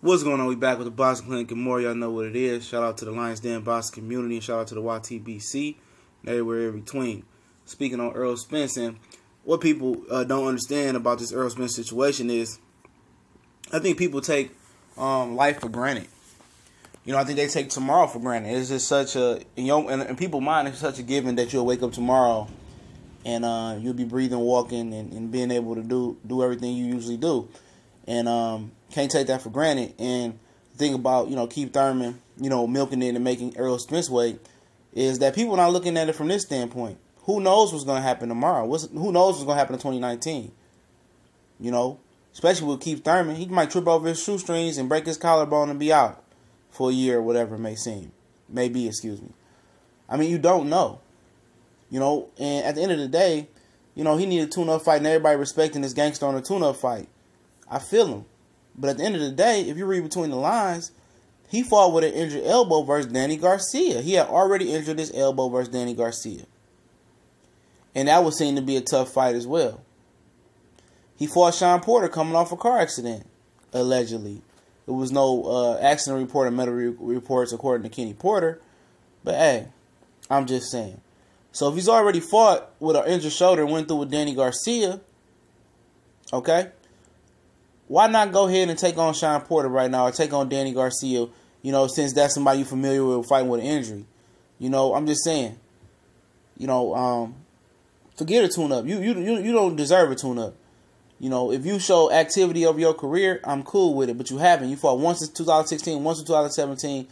What's going on? We back with the Boxing Clinic and more. Y'all know what it is. Shout out to the Lions Den boxing community and shout out to the YTBC and everywhere in between. Speaking on Errol Spence, and what people don't understand about this Errol Spence situation is, I think people take life for granted. You know, I think they take tomorrow for granted. It's just such a, in people's mind, it's such a given that you'll wake up tomorrow and you'll be breathing, walking, and being able to do everything you usually do. And can't take that for granted. And the thing about, Keith Thurman, milking it and making Errol Spence weight is that people are not looking at it from this standpoint. Who knows what's going to happen tomorrow? Who knows what's going to happen in 2019? Especially with Keith Thurman. He might trip over his shoestrings and break his collarbone and be out for a year or whatever it may be. I mean, you don't know. And at the end of the day, he needed a tune-up fight and everybody respecting this gangster on a tune-up fight. I feel him. But at the end of the day, if you read between the lines, he fought with an injured elbow versus Danny Garcia. He had already injured his elbow versus Danny Garcia. And that would seem to be a tough fight as well. He fought Sean Porter coming off a car accident, allegedly. There was no accident report or medical reports according to Kenny Porter. But hey, I'm just saying. So if he's already fought with an injured shoulder and went through with Danny Garcia, why not go ahead and take on Sean Porter right now or take on Danny Garcia, since that's somebody you're familiar with fighting with an injury. I'm just saying. Forget a tune-up. You don't deserve a tune-up. If you show activity over your career, I'm cool with it, but you haven't. You fought once in 2016, once in 2017,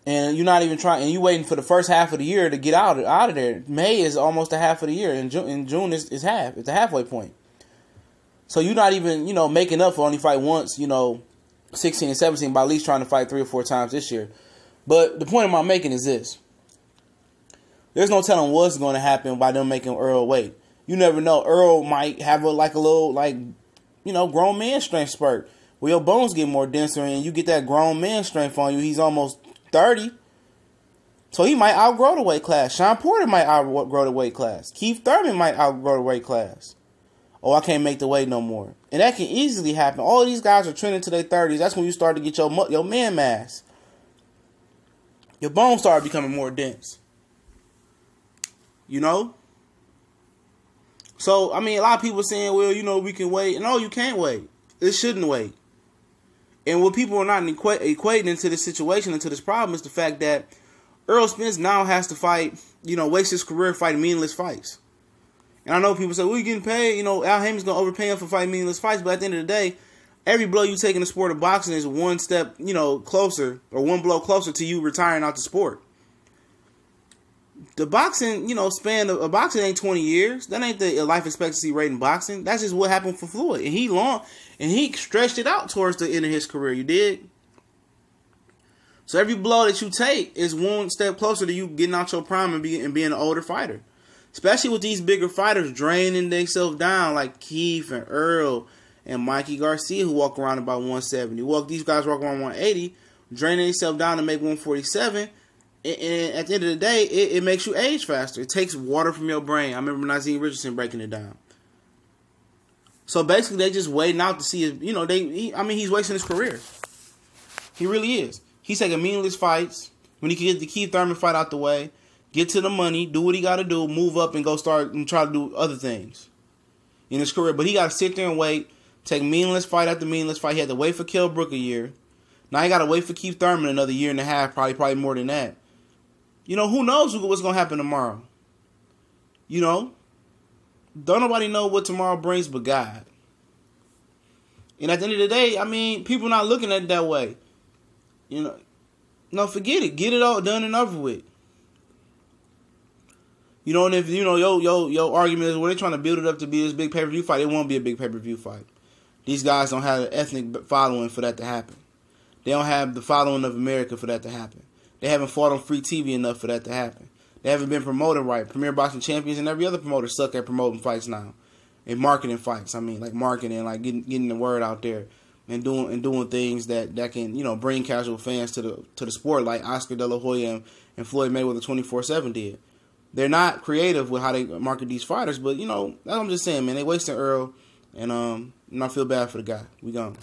and you're not even trying, and you're waiting for the first half of the year to get out of there. May is almost a half of the year, and June is half. It's the halfway point. So you're not even, making up for only fight once, 16 and 17, by at least trying to fight 3 or 4 times this year. But the point I'm making is this. There's no telling what's going to happen by them making Errol wait. You never know. Errol might have a little, grown man strength spurt where your bones get more denser and you get that grown man strength on you. He's almost 30. So he might outgrow the weight class. Sean Porter might outgrow the weight class. Keith Thurman might outgrow the weight class. Oh, I can't make the weight no more. And that can easily happen. All these guys are trending to their 30s. That's when you start to get your man mass. Your bones start becoming more dense. So, a lot of people saying, well, we can wait. No, you can't wait. It shouldn't wait. And what people are not equating into this situation, into this problem, is the fact that Errol Spence now has to fight, waste his career fighting meaningless fights. And I know people say, well, you're getting paid. Al Heyman's going to overpay him for fighting meaningless fights. But at the end of the day, every blow you take in the sport of boxing is one step, closer, or one blow closer to you retiring out the sport. The boxing, span of boxing ain't 20 years. That ain't the life expectancy rate in boxing. That's just what happened for Floyd. And he stretched it out towards the end of his career. You dig? So every blow that you take is one step closer to you getting out your prime and being an older fighter. Especially with these bigger fighters draining themselves down like Keith and Earl and Mikey Garcia, who walk around about 170. These guys walk around 180, draining themselves down to make 147. And at the end of the day, it makes you age faster. It takes water from your brain. I remember Nazim Richardson breaking it down. So basically, they just waiting out to see if, he's wasting his career. He really is. He's taking meaningless fights when he can get the Keith Thurman fight out the way. Get to the money, do what he got to do, move up and go start and try to do other things in his career. But he got to sit there and wait, take meaningless fight after meaningless fight. He had to wait for Kell Brook a year. Now he got to wait for Keith Thurman another year and a half, probably more than that. Who knows what's going to happen tomorrow? Don't nobody know what tomorrow brings but God. And at the end of the day, people not looking at it that way. No, forget it. Get it all done and over with. And if, your argument is, well, they're trying to build it up to be this big pay-per-view fight, it won't be a big pay-per-view fight. These guys don't have an ethnic following for that to happen. They don't have the following of America for that to happen. They haven't fought on free TV enough for that to happen. They haven't been promoted right. Premier Boxing Champions and every other promoter suck at promoting fights now. And marketing fights. Marketing, getting the word out there. And doing things that can, bring casual fans to the sport, like Oscar De La Hoya and Floyd Mayweather 24/7 did. They're not creative with how they market these fighters, but, I'm just saying, man, they wasting Earl, and I feel bad for the guy. We gone.